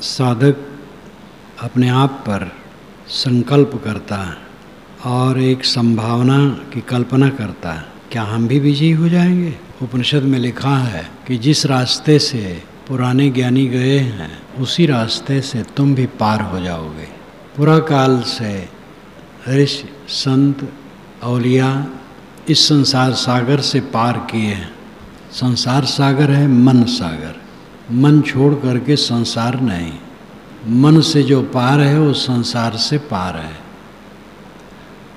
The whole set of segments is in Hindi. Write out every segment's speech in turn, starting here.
साधक अपने आप पर संकल्प करता है और एक संभावना की कल्पना करता है, क्या हम भी विजयी हो जाएंगे। उपनिषद में लिखा है कि जिस रास्ते से पुराने ज्ञानी गए हैं उसी रास्ते से तुम भी पार हो जाओगे। पुरा काल से ऋषि संत औलिया इस संसार सागर से पार किए हैं। संसार सागर है मन सागर, मन छोड़ करके संसार नहीं। मन से जो पार है वो संसार से पार है।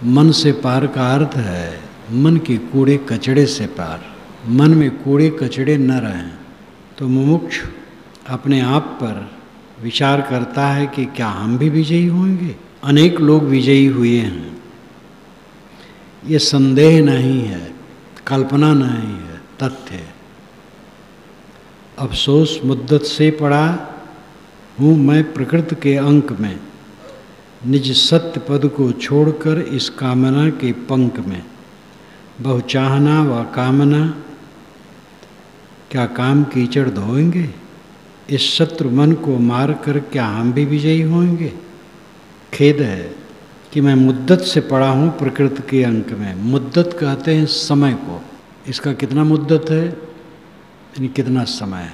मन से पार का अर्थ है मन के कूड़े कचड़े से पार। मन में कूड़े कचड़े न रहें तो मुमुक्षु अपने आप पर विचार करता है कि क्या हम भी विजयी होंगे। अनेक लोग विजयी हुए हैं, ये संदेह नहीं है, कल्पना नहीं है, तथ्य है। अफसोस मुद्दत से पड़ा हूँ मैं प्रकृति के अंक में, निज सत्य पद को छोड़कर इस कामना के पंख में। बहु चाहना व कामना क्या काम कीचड़ धोएंगे। इस शत्रु मन को मार कर क्या हम भी विजयी होंगे। खेद है कि मैं मुद्दत से पड़ा हूँ प्रकृति के अंक में। मुद्दत कहते हैं समय को। इसका कितना मुद्दत है, यानी कितना समय है।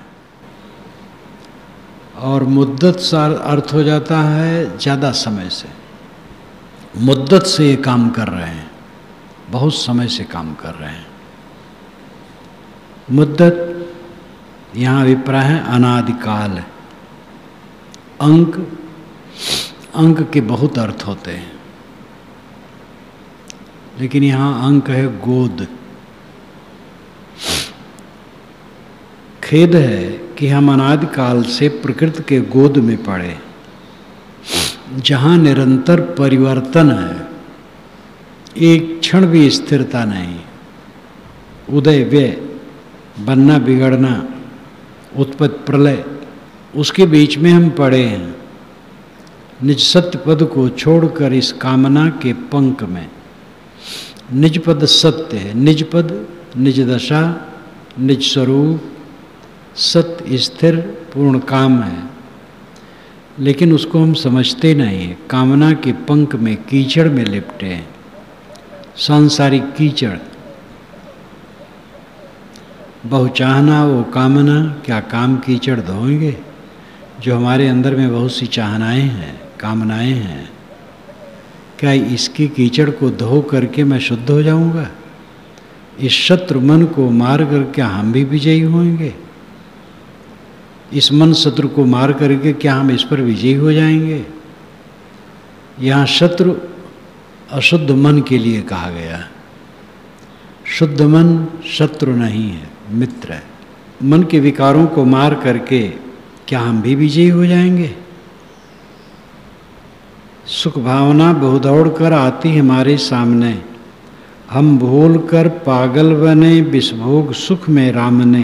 और मुद्दत सा अर्थ हो जाता है ज़्यादा समय से। मुद्दत से ये काम कर रहे हैं, बहुत समय से काम कर रहे हैं। मुद्दत यहाँ अभिप्राय है अनादिकाल है। अंक के बहुत अर्थ होते हैं, लेकिन यहाँ अंक है गोद। खेद है कि हम अनादिकाल से प्रकृति के गोद में पड़े, जहाँ निरंतर परिवर्तन है, एक क्षण भी स्थिरता नहीं। उदय व्यय, बनना बिगड़ना, उत्पत्ति प्रलय, उसके बीच में हम पड़े हैं। निज सत्य पद को छोड़कर इस कामना के पंख में। निज पद सत्य है, निज पद निज दशा निज स्वरूप सत्य स्थिर पूर्ण काम है, लेकिन उसको हम समझते नहीं हैं। कामना के पंख में कीचड़ में लिपटे हैं, सांसारिक कीचड़। बहु चाहना वो कामना क्या काम कीचड़ धोएंगे। जो हमारे अंदर में बहुत सी चाहनाएं हैं, कामनाएं हैं, क्या इसकी कीचड़ को धो करके मैं शुद्ध हो जाऊंगा। इस शत्रु मन को मार कर क्या हम भी विजयी होंगे। इस मन शत्रु को मार करके क्या हम इस पर विजयी हो जाएंगे। यहाँ शत्रु अशुद्ध मन के लिए कहा गया। शुद्ध मन शत्रु नहीं है, मित्र है। मन के विकारों को मार करके क्या हम भी विजयी हो जाएंगे। सुख भावना बहुदौड़ कर आती हमारे सामने, हम भूल कर पागल बने विषभोग सुख में रामने।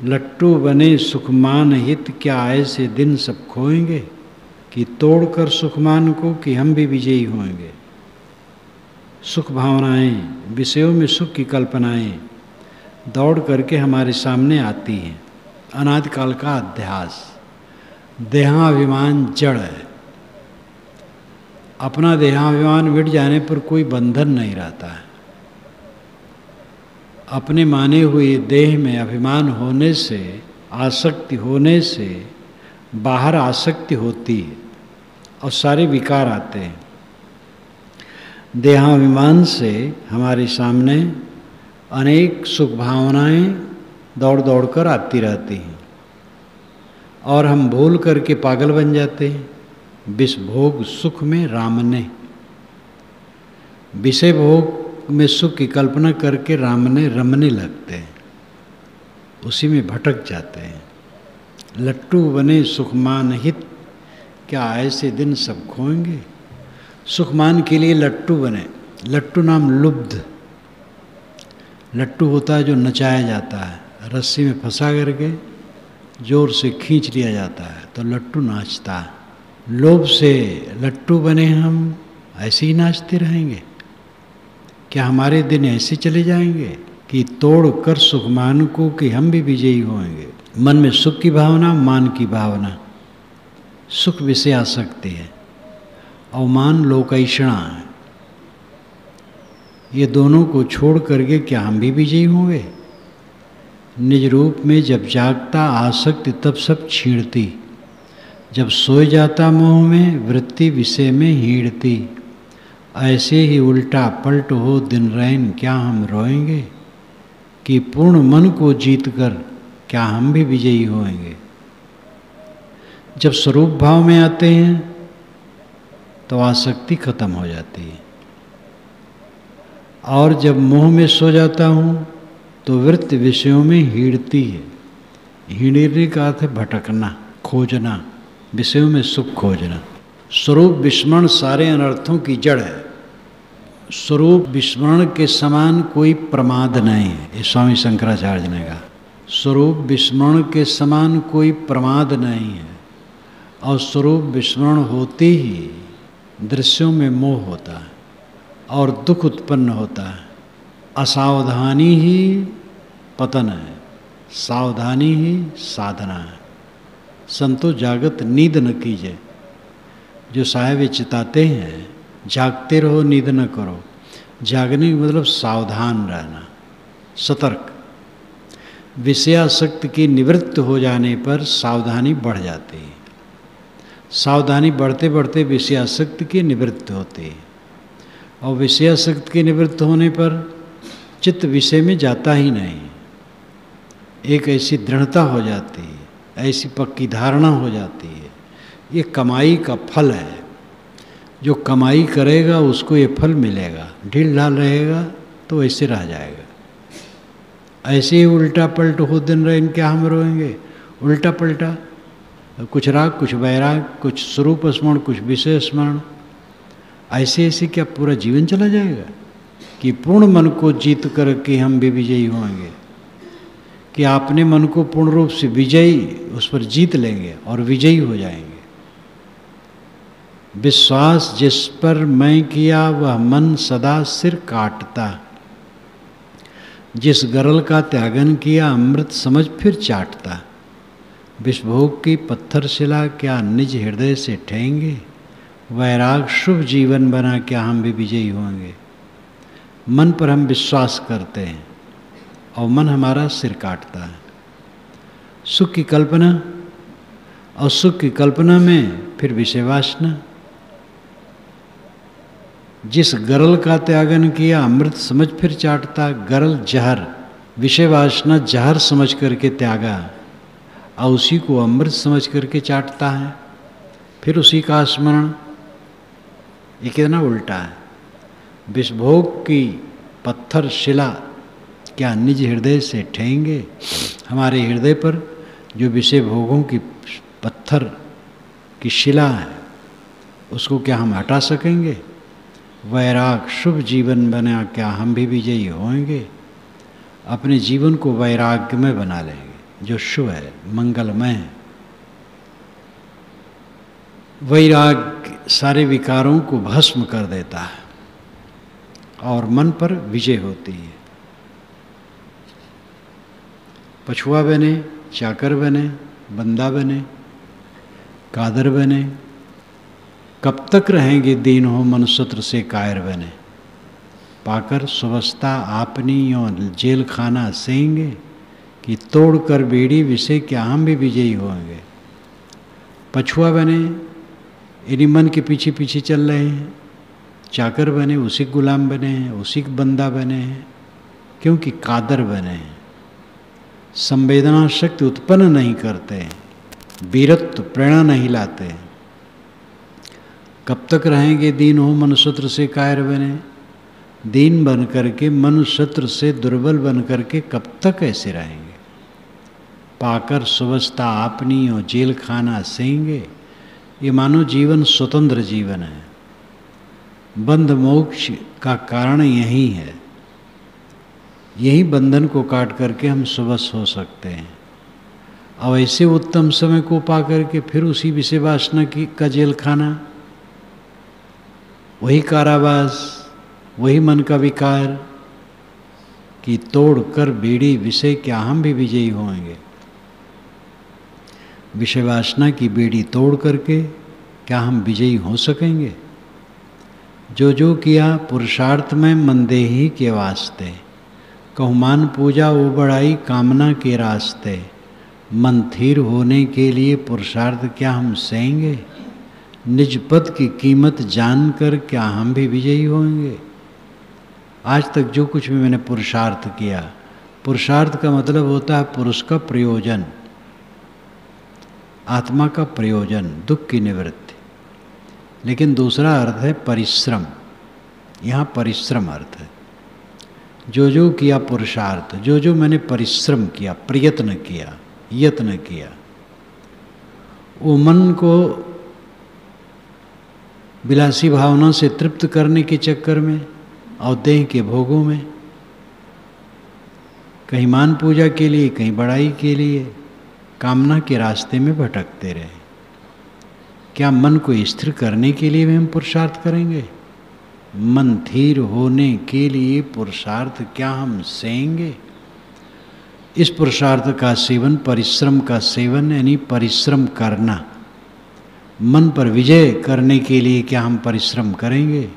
लट्टू बने सुखमान हित क्या ऐसे दिन सब खोएंगे। कि तोड़कर सुखमान को कि हम भी विजयी होंगे। सुख भावनाएं, विषयों में सुख की कल्पनाएं दौड़ करके हमारे सामने आती हैं। अनादिकाल का अध्यास। देहाभिमान जड़ है। अपना देहाभिमान मिट जाने पर कोई बंधन नहीं रहता है। अपने माने हुए देह में अभिमान होने से, आसक्ति होने से बाहर आसक्ति होती है और सारे विकार आते हैं। देहाभिमान से हमारे सामने अनेक सुख भावनाएं दौड़ दौड़ कर आती रहती हैं और हम भूल करके पागल बन जाते हैं। विष भोग सुख में रामने। विषय भोग में सुख की कल्पना करके रामने रमने लगते हैं, उसी में भटक जाते हैं। लट्टू बने सुखमान हित क्या ऐसे दिन सब खोएंगे। सुखमान के लिए लट्टू बने। लट्टू नाम लुब्ध। लट्टू होता है जो नचाया जाता है, रस्सी में फंसा करके जोर से खींच लिया जाता है तो लट्टू नाचता है। लोभ से लट्टू बने हम ऐसे ही नाचते रहेंगे। क्या हमारे दिन ऐसे चले जाएंगे कि तोड़ कर सुखमान को कि हम भी विजयी होंगे। मन में सुख की भावना, मान की भावना, सुख विषय आसक्ति है, अवमान लोकैषणा है। ये दोनों को छोड़ करके क्या हम भी विजयी होंगे? निज रूप में जब जागता आसक्ति तब सब छीड़ती, जब सोए जाता मोह में वृत्ति विषय में हीड़ती। ऐसे ही उल्टा पलट हो दिन रैन क्या हम रोएंगे, कि पूर्ण मन को जीत कर क्या हम भी विजयी होएंगे। जब स्वरूप भाव में आते हैं तो आसक्ति खत्म हो जाती है, और जब मोह में सो जाता हूँ तो वृत्ति विषयों में हीड़ती है। हीड़ने का अर्थ है भटकना, खोजना, विषयों में सुख खोजना। स्वरूप विस्मरण सारे अनर्थों की जड़ है। स्वरूप विस्मरण के समान कोई प्रमाद नहीं है, ये स्वामी शंकराचार्य ने कहा। स्वरूप विस्मरण के समान कोई प्रमाद नहीं है, और स्वरूप विस्मरण होते ही दृश्यों में मोह होता है और दुख उत्पन्न होता है। असावधानी ही पतन है, सावधानी ही साधना है। संतो जागत नींद न कीजिए। जो साहेब ये चिताते हैं जागते रहो नींद न करो। जागने का मतलब सावधान रहना, सतर्क। विषयासक्त की निवृत्त हो जाने पर सावधानी बढ़ जाती है। सावधानी बढ़ते बढ़ते विषयासक्त की निवृत्त होती है, और विषयासक्त के निवृत्त होने पर चित्त विषय में जाता ही नहीं। एक ऐसी दृढ़ता हो जाती है, ऐसी पक्की धारणा हो जाती है। ये कमाई का फल है। जो कमाई करेगा उसको ये फल मिलेगा। ढील ढाल रहेगा तो ऐसे रह जाएगा। ऐसे ही उल्टा पलट हो दिन रहे क्या हम रोएंगे। उल्टा पलटा, कुछ राग, कुछ वैराग, कुछ स्वरूप स्मरण, कुछ विषय स्मरण। ऐसे ऐसे क्या पूरा जीवन चला जाएगा? कि पूर्ण मन को जीत करके हम भी विजयी होंगे, कि आपने मन को पूर्ण रूप से विजयी उस पर जीत लेंगे और विजयी हो जाएंगे। विश्वास जिस पर मैं किया वह मन सदा सिर काटता, जिस गरल का त्यागन किया अमृत समझ फिर चाटता। विषभोग की पत्थर शिला क्या निज हृदय से ठेंगे, वैराग शुभ जीवन बना क्या हम भी विजयी होंगे। मन पर हम विश्वास करते हैं और मन हमारा सिर काटता है। सुख की कल्पना, और सुख की कल्पना में फिर विषय वासना। जिस गरल का त्यागन किया अमृत समझ फिर चाटता। गरल जहर, विषय वासना जहर समझ करके त्यागा, और उसी को अमृत समझ करके चाटता है, फिर उसी का स्मरण। ये कितना उल्टा है। विषभोग की पत्थर शिला क्या निज हृदय से ठेंगे। हमारे हृदय पर जो विषय भोगों की पत्थर की शिला है उसको क्या हम हटा सकेंगे। वैराग शुभ जीवन बना क्या हम भी विजयी होंगे। अपने जीवन को वैराग्य में बना लेंगे जो शुभ है, मंगलमय है। वैराग्य सारे विकारों को भस्म कर देता है और मन पर विजय होती है। पछुआ बने, चाकर बने, बंदा बने, कादर बने, कब तक रहेंगे दीन हो मनुष्यत्र से कायर बने। पाकर सुवस्था आपनी यो जेल खाना सेंगे, कि तोड़ कर बेड़ी विषय क्या हम भी विजयी होंगे। पछुआ बने, इन्हीं मन के पीछे पीछे चल रहे हैं। चाकर बने, उसी गुलाम बने हैं, उसी बंदा बने हैं, क्योंकि कादर बने हैं। संवेदना शक्ति उत्पन्न नहीं करते हैं, वीरत्व प्रेरणा नहीं लाते हैं। कब तक रहेंगे दीन हो मनुष्यत्र से कायर बने। दीन बन करके, मनुष्यत्र से दुर्बल बन करके कब तक ऐसे रहेंगे। पाकर सुवस्था आपनी और जेल खाना सेंगे। ये मानो जीवन स्वतंत्र जीवन है। बंध मोक्ष का कारण यही है। यही बंधन को काट करके हम सुबस हो सकते हैं। और ऐसे उत्तम समय को पा करके फिर उसी विषय वासना की का जेल खाना, वही कारावास, वही मन का विकार, कि तोड़ कर बेड़ी विषय क्या हम भी विजयी होंगे। विषय वासना की बेड़ी तोड़ करके क्या हम विजयी हो सकेंगे? जो जो किया पुरुषार्थ में मंदेही के वास्ते, कहमान पूजा वो बढ़ाई कामना के रास्ते, मन थीर होने के लिए पुरुषार्थ क्या हम सहेंगे? निज पद की कीमत जानकर क्या हम भी विजयी होंगे? आज तक जो कुछ भी मैंने पुरुषार्थ किया, पुरुषार्थ का मतलब होता है पुरुष का प्रयोजन, आत्मा का प्रयोजन, दुख की निवृत्ति। लेकिन दूसरा अर्थ है परिश्रम। यहाँ परिश्रम अर्थ है। जो जो किया पुरुषार्थ, जो जो मैंने परिश्रम किया, प्रयत्न किया, यत्न किया, वो मन को विलासी भावना से तृप्त करने के चक्कर में और देह के भोगों में, कहीं मान पूजा के लिए, कहीं बड़ाई के लिए, कामना के रास्ते में भटकते रहे। क्या मन को स्थिर करने के लिए भी हम पुरुषार्थ करेंगे? मन थीर होने के लिए पुरुषार्थ क्या हम सहेंगे? इस पुरुषार्थ का सेवन, परिश्रम का सेवन, यानी परिश्रम करना, मन पर विजय करने के लिए क्या हम परिश्रम करेंगे?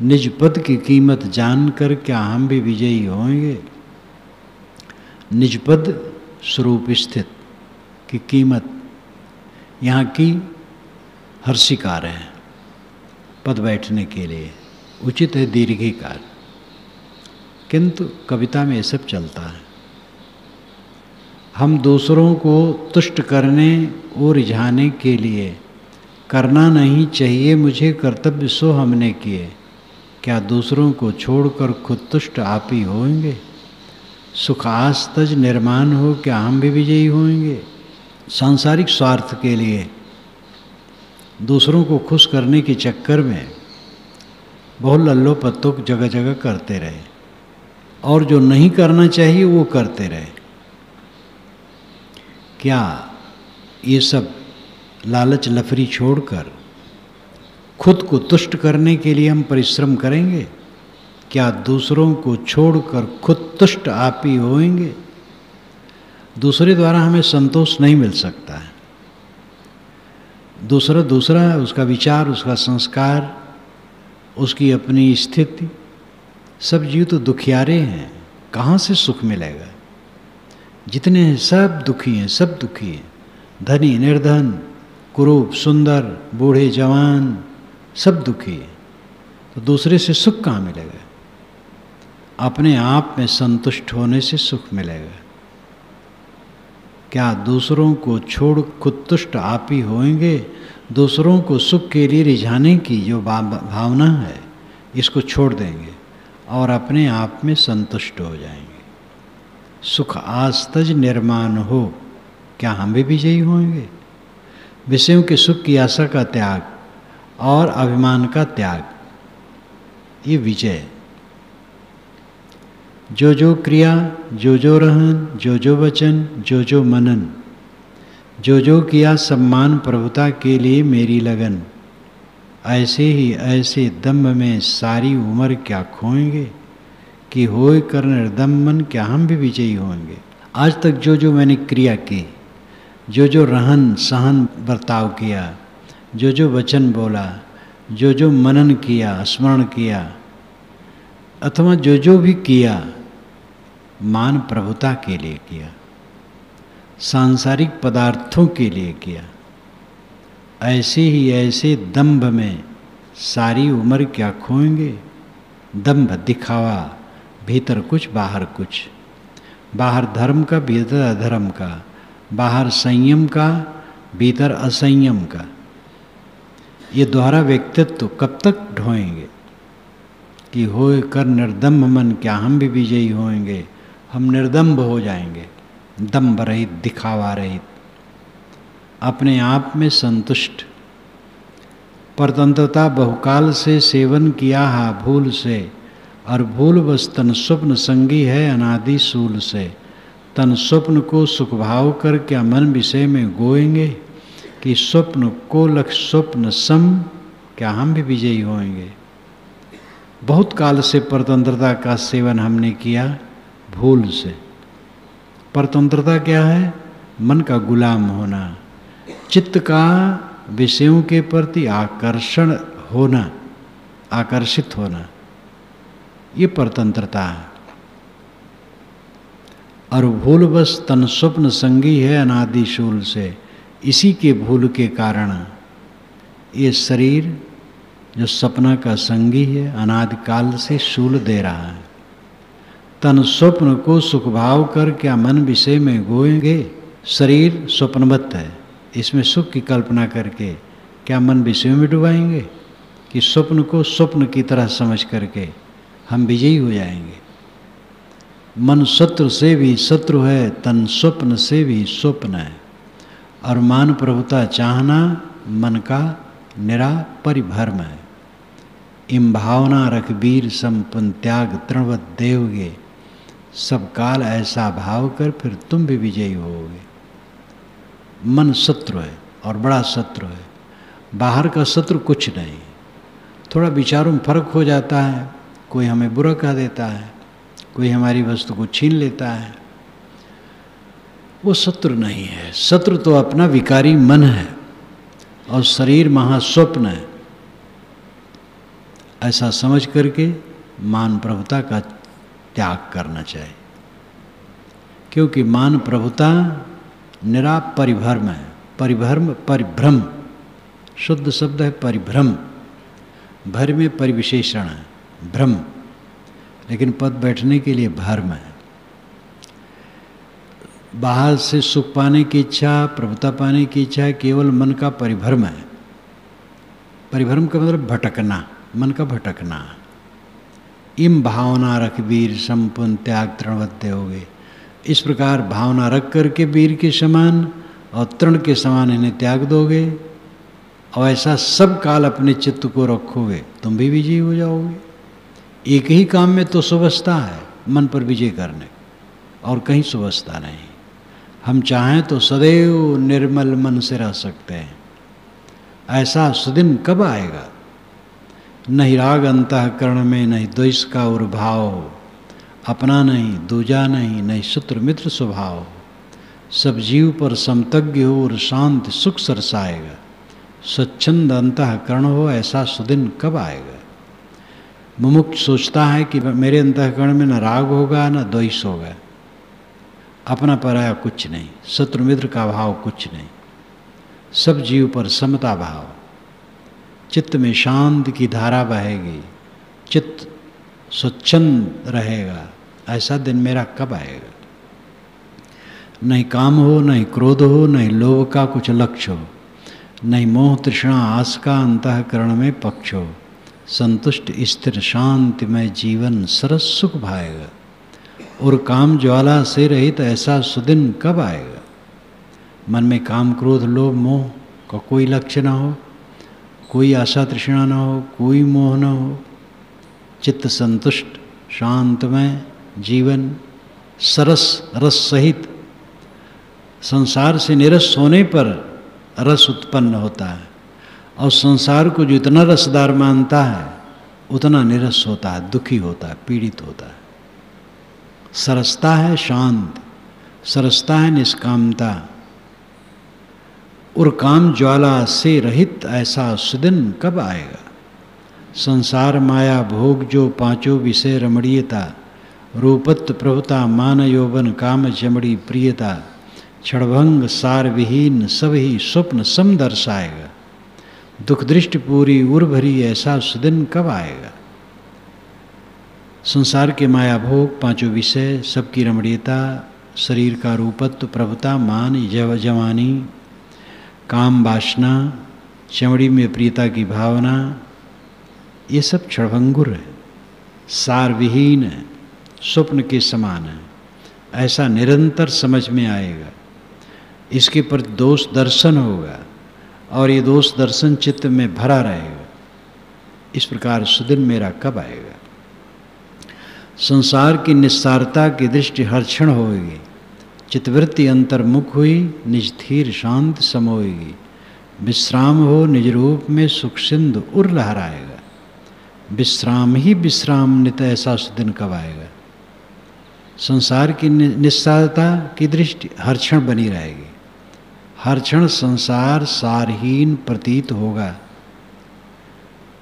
निज पद की कीमत जानकर क्या हम भी विजयी होंगे? निज पद स्वरूप स्थित की कीमत यहाँ की हर्षिकार है। पद बैठने के लिए उचित है दीर्घिकार, किंतु कविता में ये सब चलता है। हम दूसरों को तुष्ट करने और रिझाने के लिए करना नहीं चाहिए मुझे कर्तव्य सो हमने किए, क्या दूसरों को छोड़कर खुद तुष्ट आप ही होंगे? सुख आस्तज निर्माण हो क्या हम भी विजयी होंगे? सांसारिक स्वार्थ के लिए दूसरों को खुश करने के चक्कर में बहुत लल्लो पत्तों जगह जगह करते रहे, और जो नहीं करना चाहिए वो करते रहे। क्या ये सब लालच लफरी छोड़कर खुद को तुष्ट करने के लिए हम परिश्रम करेंगे? क्या दूसरों को छोड़कर खुद तुष्ट आप ही होंगे? दूसरे द्वारा हमें संतोष नहीं मिल सकता है। दूसरा उसका विचार, उसका संस्कार, उसकी अपनी स्थिति, सब जीव तो दुखियारे हैं। कहाँ से सुख मिलेगा? जितने हैं सब दुखी हैं, सब दुखी हैं। धनी निर्धन, कुरूप सुंदर, बूढ़े जवान, सब दुखी हैं। तो दूसरे से सुख कहाँ मिलेगा? अपने आप में संतुष्ट होने से सुख मिलेगा। क्या दूसरों को छोड़ खुद तुष्ट आप ही होंगे? दूसरों को सुख के लिए रिझाने की जो भावना है, इसको छोड़ देंगे और अपने आप में संतुष्ट हो जाएंगे। सुख आस्तज निर्माण हो क्या हम भी विजयी होंगे? विषयों के सुख की आशा का त्याग और अभिमान का त्याग, ये विजय। जो जो क्रिया, जो जो रहन, जो जो वचन, जो जो मनन, जो जो किया सम्मान प्रभुता के लिए मेरी लगन, ऐसे ही ऐसे दम्भ में सारी उम्र क्या खोएंगे? कि होए कर निर्दम मन क्या हम भी विजयी होंगे? आज तक जो जो मैंने क्रिया की, जो जो रहन सहन बर्ताव किया, जो जो वचन बोला, जो जो मनन किया, स्मरण किया, अथवा जो जो भी किया, मान प्रभुता के लिए किया, सांसारिक पदार्थों के लिए किया। ऐसे ही ऐसे दंभ में सारी उम्र क्या खोएंगे? दंभ दिखावा, भीतर कुछ बाहर कुछ, बाहर धर्म का भीतर अधर्म का, बाहर संयम का भीतर असंयम का, ये दोहरा व्यक्तित्व कब तक ढोएंगे? कि होए कर निर्दम्भ मन क्या हम भी विजयी होंगे? हम निर्दम्भ हो जाएंगे, दम्भ रहित, दिखावा रहित, अपने आप में संतुष्ट। परतंत्रता बहुकाल से सेवन किया हा भूल से, और भूल बस तन स्वप्न संगी है अनादि सूल से। तन स्वप्न को सुख भाव कर क्या मन विषय में गोएंगे? कि स्वप्न को लक्ष्य स्वप्न सम क्या हम भी विजयी होंगे? बहुत काल से परतंत्रता का सेवन हमने किया भूल से। परतंत्रता क्या है? मन का गुलाम होना, चित्त का विषयों के प्रति आकर्षण होना, आकर्षित होना, ये परतंत्रता है। और भूलवश तन स्वप्न संगी है अनादि शूल से, इसी के भूल के कारण ये शरीर जो सपना का संगी है अनादिकाल से शूल दे रहा है। तन स्वप्न को सुख भाव कर क्या मन विषय में गोएंगे। शरीर स्वप्नवत है, इसमें सुख की कल्पना करके क्या मन विषयों में डुबाएंगे कि स्वप्न को स्वप्न की तरह समझ करके हम विजयी हो जाएंगे। मन शत्रु से भी शत्रु है, तन स्वप्न से भी स्वप्न है। और मान प्रभुता चाहना मन का निरा परिभ्रम है। इम भावना रख वीर संपन्न त्याग तृणवत देवगे, सब काल ऐसा भाव कर फिर तुम भी विजयी होगे। मन शत्रु है और बड़ा शत्रु है। बाहर का शत्रु कुछ नहीं, थोड़ा विचारों में फर्क हो जाता है, कोई हमें बुरा कह देता है, कोई हमारी वस्तु को छीन लेता है, वो शत्रु नहीं है। शत्रु तो अपना विकारी मन है और शरीर महास्वप्न है। ऐसा समझ करके मान प्रभुता का त्याग करना चाहिए, क्योंकि मान प्रभुता निरा परिभ्रम है। परिभ्रम परिभ्रम शुद्ध शब्द है, परिभ्रम भर में परिविशेषण है, भ्रम, लेकिन पद बैठने के लिए भर्म है। बाहर से सुख पाने की इच्छा, प्रभुता पाने की इच्छा है, केवल मन का परिभ्रम है। परिभ्रम का मतलब भटकना, मन का भटकना। इम भावना रख वीर संपूर्ण त्याग तृणवत देवगे, इस प्रकार भावना रख करके वीर के समान और तृण के समान इन्हें त्याग दोगे और ऐसा सब काल अपने चित्त को रखोगे, तुम भी विजयी हो जाओगे। एक ही काम में तो सुवस्था है, मन पर विजय करने, और कहीं सुवस्था नहीं। हम चाहें तो सदैव निर्मल मन से रह सकते हैं। ऐसा सुदिन कब आएगा? नहीं राग अंतःकरण में, नहीं द्वेष का उर्भाव, अपना नहीं दूजा नहीं, नहीं शत्रु मित्र स्वभाव। सब जीव पर समतज्ञ हो और शांत सुख सरसाएगा। स्वच्छंद अंतःकरण हो, ऐसा सुदिन कब आएगा? मुमुक्ष सोचता है कि मेरे अंतःकरण में न राग होगा न द्वेष होगा, अपना पराया कुछ नहीं, शत्रु मित्र का भाव कुछ नहीं, सब जीव पर समता भाव। चित्त में शांत की धारा बहेगी, चित्त स्वच्छंद रहेगा। ऐसा दिन मेरा कब आएगा? नहीं काम हो, नहीं क्रोध हो, नहीं लोभ का कुछ लक्ष्य हो, नहीं मोह तृष्णा आस का अंतःकरण में पक्ष हो। संतुष्ट स्थिर शांतिमय जीवन सरस सुख भाएगा। और काम ज्वाला से रहित ऐसा सुदिन कब आएगा? मन में काम क्रोध लोभ मोह का कोई लक्ष्य न हो, कोई आशा तृष्णा न हो, कोई मोह न हो, चित्त संतुष्ट शांतमय जीवन सरस रस सहित। संसार से निरस होने पर रस उत्पन्न होता है, और संसार को जो इतना रसदार मानता है उतना निरस होता है, दुखी होता है, पीड़ित होता है। सरसता है शांत, सरसता है निष्कामता। और काम ज्वाला से रहित ऐसा सुदिन कब आएगा? संसार माया भोग जो पांचों विषय रमणीयता, रूपत्व प्रभुता मान यौवन काम चमड़ी प्रियता, क्षणभंग सार विहीन सब ही स्वप्न सम दर्शाएगा। दुख दृष्टि पूरी उर भरी ऐसा सुदिन कब आएगा? संसार के माया भोग, पांचों विषय, सबकी रमणीयता, शरीर का रूपत्व, प्रभुता, मान, जवानी, काम वासना, चमड़ी में प्रियता की भावना, ये सब क्षणभंगुर है, सार विहीन है, स्वप्न के समान है। ऐसा निरंतर समझ में आएगा। इसके पर दोष दर्शन होगा और ये दोष दर्शन चित्त में भरा रहेगा। इस प्रकार सुदिन मेरा कब आएगा? संसार की निस्सारता की दृष्टि हर क्षण होगी, चित्तवृत्ति अंतर्मुख हुई, निज धीर शांत समोएगी। विश्राम हो निज रूप में सुख सिंधु उर लहराएगा। विश्राम ही विश्राम नित, ऐसा सुदिन कब आएगा? संसार की निस्सारता की दृष्टि हर क्षण बनी रहेगी, हर क्षण संसार सारहीन प्रतीत होगा,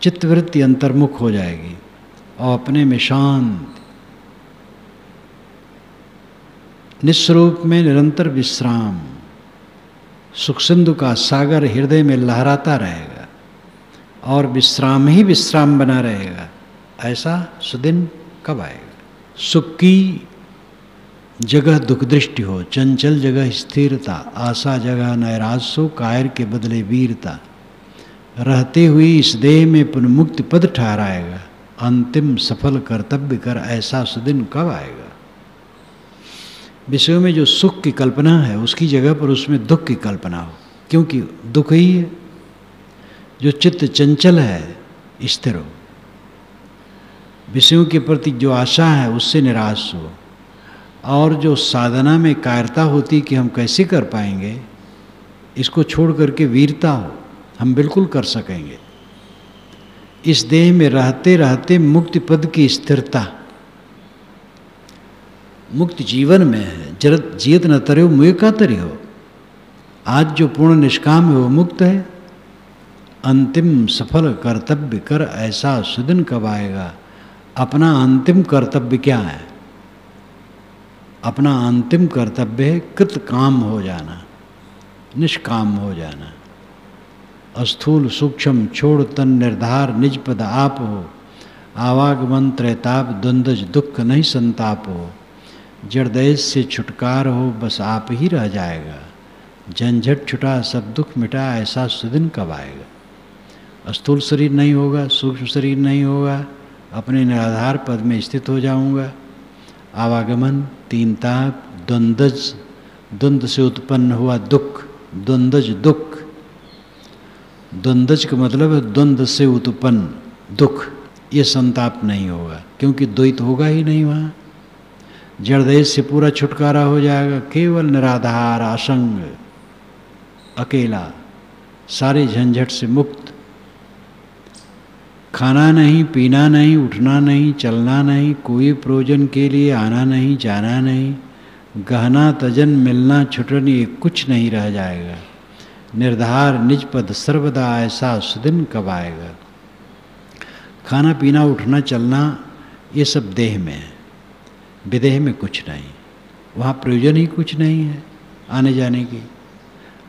चित्तवृत्ति अंतर्मुख हो जाएगी और अपने में शांत निस्वरूप में निरंतर विश्राम, सुख सिंधु का सागर हृदय में लहराता रहेगा और विश्राम ही विश्राम बना रहेगा। ऐसा सुदिन कब आएगा? सुख की जगह दुख दृष्टि हो, चंचल जगह स्थिरता, आशा जगह नैराश्य, कायर के बदले वीरता, रहते हुए इस देह में पुनः मुक्ति पद ठहराएगा, अंतिम सफल कर्तव्य कर, ऐसा सुदिन कब आएगा? विषयों में जो सुख की कल्पना है उसकी जगह पर उसमें दुख की कल्पना हो, क्योंकि दुख ही है। जो चित्त चंचल है स्थिर हो, विषयों के प्रति जो आशा है उससे निराश हो, और जो साधना में कायरता होती कि हम कैसे कर पाएंगे, इसको छोड़ करके वीरता हो, हम बिल्कुल कर सकेंगे। इस देह में रहते रहते मुक्ति पद की स्थिरता, मुक्ति जीवन में है। जरत जियत न तरे मुए का तरी हो। आज जो पूर्ण निष्काम है वो मुक्त है। अंतिम सफल कर्तव्य कर, ऐसा सुदिन कब आएगा? अपना अंतिम कर्तव्य क्या है? अपना अंतिम कर्तव्य है कृत काम हो जाना, निष्काम हो जाना। अस्थूल सूक्ष्म छोड़ तन निर्धार, निज पद आप हो। आवागमन त्रैताप, द्वंद्वज दुख नहीं संताप हो। जड़ देश से छुटकार हो, बस आप ही रह जाएगा। झंझट छुटा सब दुख मिटा, ऐसा सुदिन कब आएगा? स्थूल शरीर नहीं होगा, सूक्ष्म शरीर नहीं होगा, अपने निराधार पद में स्थित हो जाऊंगा। आवागमन, तीन ताप, द्वंद्वज, द्वंद्व से उत्पन्न हुआ दुख, द्वंद्वज दुख। द्वंद्वज का मतलब है द्वंद्व से उत्पन्न दुख, ये संताप नहीं होगा, क्योंकि द्वैत होगा ही नहीं वहाँ। जड़ देश से पूरा छुटकारा हो जाएगा, केवल निराधार असंग अकेला, सारे झंझट से मुक्त। खाना नहीं, पीना नहीं, उठना नहीं, चलना नहीं, कोई प्रयोजन के लिए आना नहीं, जाना नहीं, गहना तजन मिलना छुटन, ये कुछ नहीं रह जाएगा। निर्धार निज पद सर्वदा, ऐसा सुदिन कब आएगा? खाना पीना उठना चलना ये सब देह में है, विदेह में कुछ नहीं। वहाँ प्रयोजन ही कुछ नहीं है आने जाने की।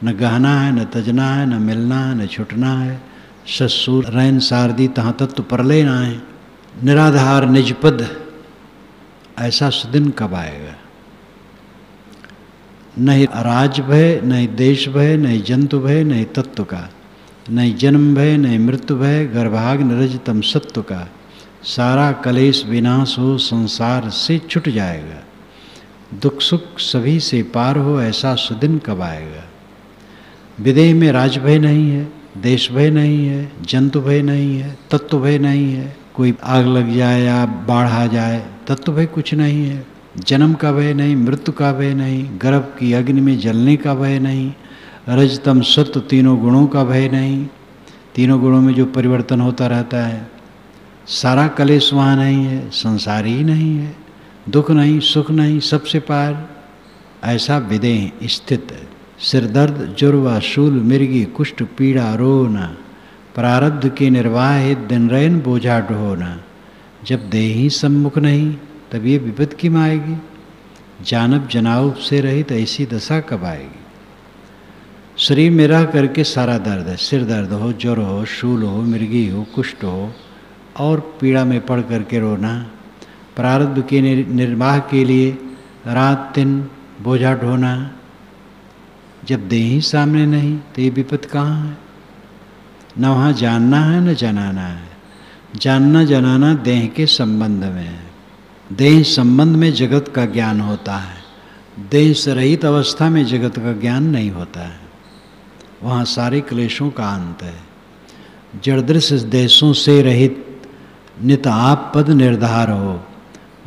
न गहना है, न तजना है, न मिलना है, न छुटना है। ससुर रैन सारदी तहाँ तत्व पर लेना है। निराधार निज पद, ऐसा सुदिन कब आएगा? नहीं राज भय, नहीं देश भय, नहीं जंतु भय, नहीं तत्व का, नहीं जन्म भय, नहीं मृत्यु भय, गर्भाग निरज तम सत्व का। सारा कलेश विनाश हो, संसार से छुट जाएगा। दुख सुख सभी से पार हो, ऐसा सुदिन कब आएगा? विदेह में राज भय नहीं है, देश भय नहीं है, जंतु भय नहीं है, तत्व भय नहीं है। कोई आग लग जाए या बाढ़ आ जाए, तत्व भय कुछ नहीं है। जन्म का भय नहीं, मृत्यु का भय नहीं, गर्भ की अग्नि में जलने का भय नहीं, रजतम सत्व तीनों गुणों का भय नहीं, तीनों गुणों में जो परिवर्तन होता रहता है। सारा कलेश वहाँ नहीं है, संसार ही नहीं है, दुख नहीं, सुख नहीं, सबसे पार, ऐसा विदेह स्थित है। सिर दर्द, जुर्वा, शूल, मिर्गी, कुष्ठ, पीड़ा, रोना, प्रारब्ध के निर्वाह हेत दिन रैन बोझा ढोना। जब देह ही सम्मुख नहीं, तब ये विपद किम आएगी? जानब जनाब से रहित ऐसी दशा कब आएगी? शरीर में रह करके सारा दर्द है, सिर दर्द हो, ज्वर हो, शूल हो, मिर्गी हो, कुष्ठ हो, और पीड़ा में पड़ करके रोना। प्रारब्ध के निर्वाह के लिए रात दिन बोझा ढोना। जब देह ही सामने नहीं तो ये विपद कहाँ है? न वहाँ जानना है न जनाना है। जानना जनाना देह के संबंध में है। देह संबंध में जगत का ज्ञान होता है, देह से रहित अवस्था में जगत का ज्ञान नहीं होता है। वहाँ सारे क्लेशों का अंत है। जड़दृश्य देशों से रहित नित आप पद निर्धार हो।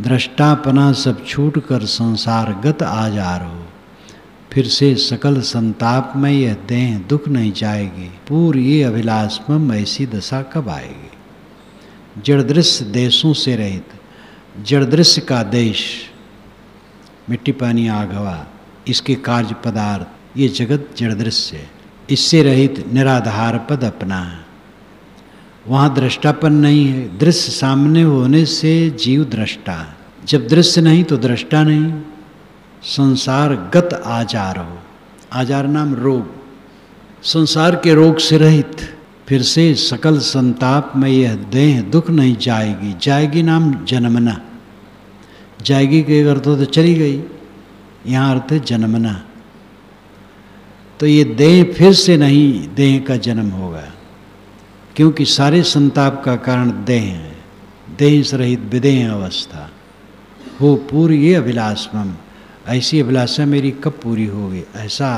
दृष्टापना सब छूट कर संसार गत आजार हो। फिर से सकल संताप में यह देह दुख नहीं जाएगी। पूरी ये अभिलाषमम ऐसी दशा कब आएगी? जड़दृश्य देशों से रहित, जड़दृश्य का देश, मिट्टी पानी आग हवा, इसके कार्य पदार्थ, ये जगत जड़ दृश्य है, इससे रहित निराधार पद अपना है। वहाँ दृष्टापन नहीं है, दृश्य सामने होने से जीव दृष्टा है। जब दृश्य नहीं तो दृष्टा नहीं। संसार गत आजार हो, आजार नाम रोग, संसार के रोग से रहित, फिर से सकल संताप में यह देह दुख नहीं जाएगी। जाएगी नाम जन्मना, जाएगी के अर्थ तो चली गई, यहाँ अर्थ है जन्मना। तो ये देह फिर से नहीं देह का जन्म होगा, क्योंकि सारे संताप का कारण देह है। देह से रहित विदेह अवस्था हो पूरी ये अभिलाषम, ऐसी अभिलाषा मेरी कब पूरी होगी, ऐसा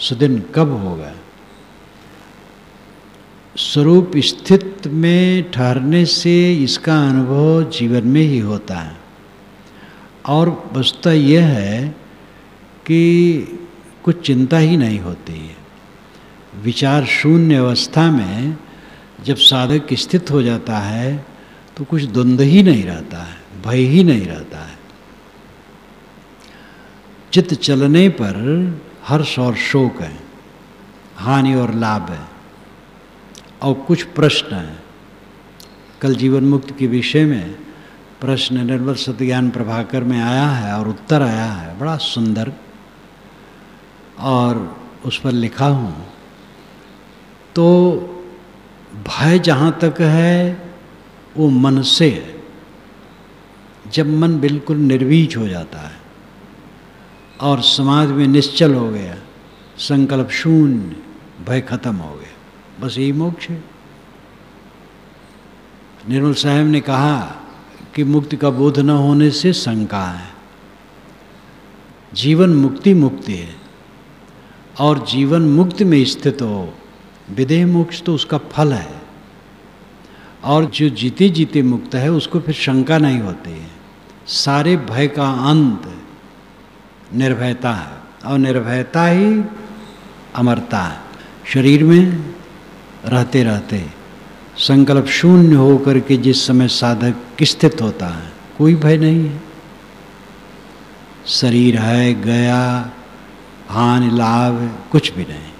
सुदिन कब होगा। स्वरूप स्थित में ठहरने से इसका अनुभव जीवन में ही होता है। और वस्तुतः यह है कि कुछ चिंता ही नहीं होती है। विचार शून्य अवस्था में जब साधक स्थित हो जाता है तो कुछ द्वंद्व ही नहीं रहता है, भय ही नहीं रहता है। चित्त चलने पर हर्ष और शोक है, हानि और लाभ है, और कुछ प्रश्न है। कल जीवन मुक्ति के विषय में प्रश्न निर्मल सत्यज्ञान प्रभाकर में आया है और उत्तर आया है, बड़ा सुंदर, और उस पर लिखा हूँ। तो भय जहाँ तक है वो मन से है। जब मन बिल्कुल निर्वीज हो जाता है और समाज में निश्चल हो गया, संकल्प शून्य, भय खत्म हो गया, बस यही मोक्ष है। निर्मल साहब ने कहा कि मुक्ति का बोध न होने से शंका है। जीवन मुक्ति मुक्ति है, और जीवन मुक्ति में स्थित हो, विदेह मोक्ष तो उसका फल है। और जो जीते जीते मुक्त है उसको फिर शंका नहीं होती है। सारे भय का अंत निर्भयता है, और निर्भयता ही अमरता है। शरीर में रहते रहते संकल्प शून्य होकर के जिस समय साधक स्थित होता है, कोई भय नहीं है। शरीर है गया, हानि लाभ कुछ भी नहीं।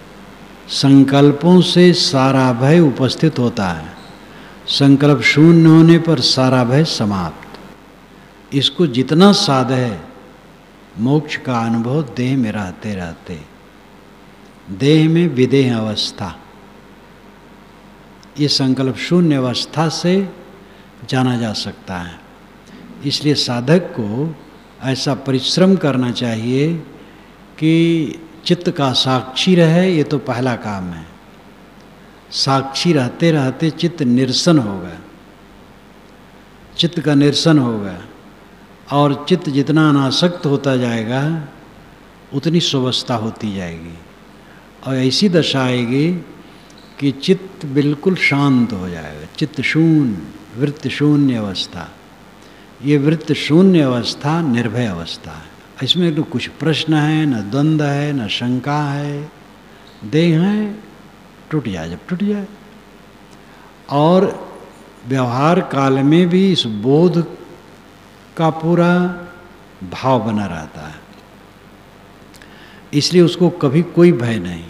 संकल्पों से सारा भय उपस्थित होता है, संकल्प शून्य होने पर सारा भय समाप्त। इसको जितना साधे मोक्ष का अनुभव देह में रहते रहते, देह में विदेह अवस्था, ये संकल्प शून्य अवस्था से जाना जा सकता है। इसलिए साधक को ऐसा परिश्रम करना चाहिए कि चित्त का साक्षी रहे। ये तो पहला काम है। साक्षी रहते रहते चित्त निरसन होगा, चित्त का निरसन होगा, और चित्त जितना अनासक्त होता जाएगा उतनी स्वस्थता होती जाएगी, और ऐसी दशा आएगी कि चित्त बिल्कुल शांत हो जाएगा। चित्त शून्य, वृत्त शून्य अवस्था। ये वृत्त शून्य अवस्था निर्भय अवस्था है। इसमें तो कुछ प्रश्न है, न द्वंद्व है, न शंका है। देह है, टूट जाए जब टूट जाए। और व्यवहार काल में भी इस बोध का पूरा भाव बना रहता है, इसलिए उसको कभी कोई भय नहीं।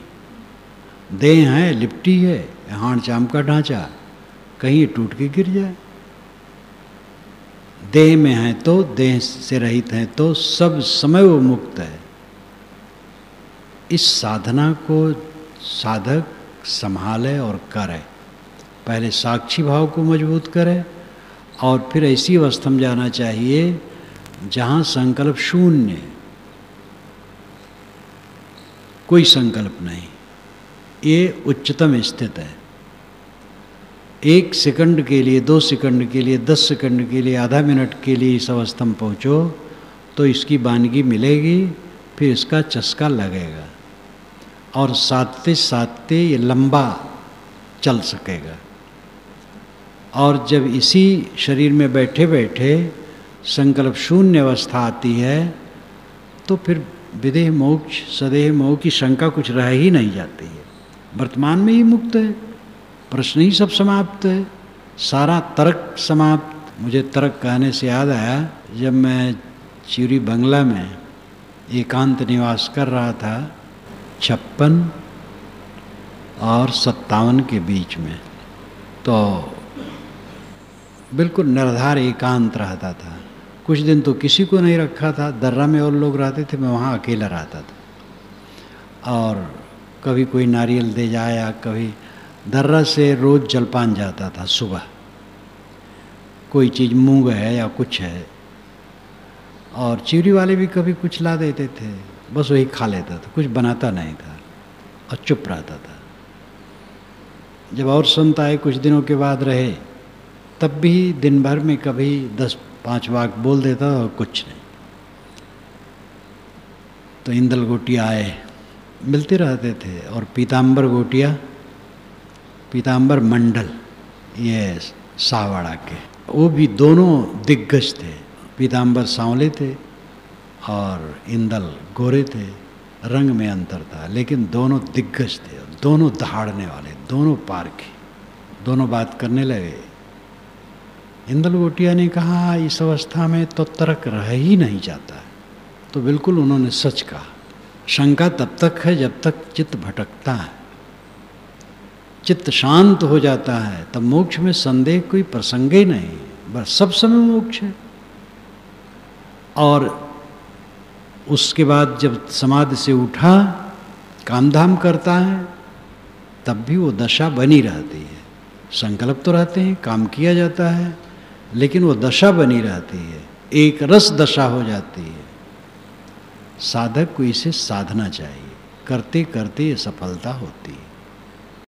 देह है, लिपटी है, हाड़ चाम का ढांचा, कहीं टूट के गिर जाए। देह में है तो, देह से रहित है तो सब समय वो मुक्त है। इस साधना को साधक संभाले और करे। पहले साक्षी भाव को मजबूत करे, और फिर ऐसी अवस्था में जाना चाहिए जहाँ संकल्प शून्य, कोई संकल्प नहीं। ये उच्चतम स्थित है। 1 सेकंड के लिए, 2 सेकंड के लिए, 10 सेकंड के लिए, आधा मिनट के लिए इस अवस्था में पहुँचो तो इसकी वानगी मिलेगी, फिर इसका चस्का लगेगा, और साधते साधते ये लंबा चल सकेगा। और जब इसी शरीर में बैठे बैठे संकल्प शून्य अवस्था आती है तो फिर विदेह मोक्ष, सदेह मोक्ष की शंका कुछ रह ही नहीं जाती है। वर्तमान में ही मुक्त है, प्रश्न ही सब समाप्त है, सारा तर्क समाप्त। मुझे तर्क कहने से याद आया, जब मैं चिरी बंगला में एकांत निवास कर रहा था 56 और 57 के बीच में, तो बिल्कुल निर्धार एकांत रहता था। कुछ दिन तो किसी को नहीं रखा था, दर्रा में और लोग रहते थे, मैं वहाँ अकेला रहता था। और कभी कोई नारियल दे जाया, कभी दर्रा से रोज़ जलपान जाता था सुबह, कोई चीज़ मूंग है या कुछ है, और चिवरी वाले भी कभी कुछ ला देते थे, बस वही खा लेता था, कुछ बनाता नहीं था और चुप रहता था। जब और संत आए कुछ दिनों के बाद रहे, तब भी दिन भर में कभी 10-5 वाक बोल देता और कुछ नहीं। तो इंदल गोटिया आए, मिलते रहते थे, और पीताम्बर गोटिया, पीताम्बर मंडल, ये साहवाड़ा के, वो भी दोनों दिग्गज थे। पीताम्बर सांवले थे और इंदल गोरे थे, रंग में अंतर था, लेकिन दोनों दिग्गज थे, दोनों दहाड़ने वाले, दोनों पारखी, दोनों बात करने लगे। इंदल गोटिया ने कहा, इस अवस्था में तो तर्क रह ही नहीं जाता है। तो बिल्कुल उन्होंने सच कहा। शंका तब तक है जब तक चित्त भटकता है, चित्त शांत हो जाता है, तब मोक्ष में संदेह कोई प्रसंग ही नहीं, बस सब समय मोक्ष है। और उसके बाद जब समाधि से उठा, कामधाम करता है, तब भी वो दशा बनी रहती है। संकल्प तो रहते हैं, काम किया जाता है, लेकिन वो दशा बनी रहती है, एक रस दशा हो जाती है। साधक को इसे साधना चाहिए, करते करते ये सफलता होती है।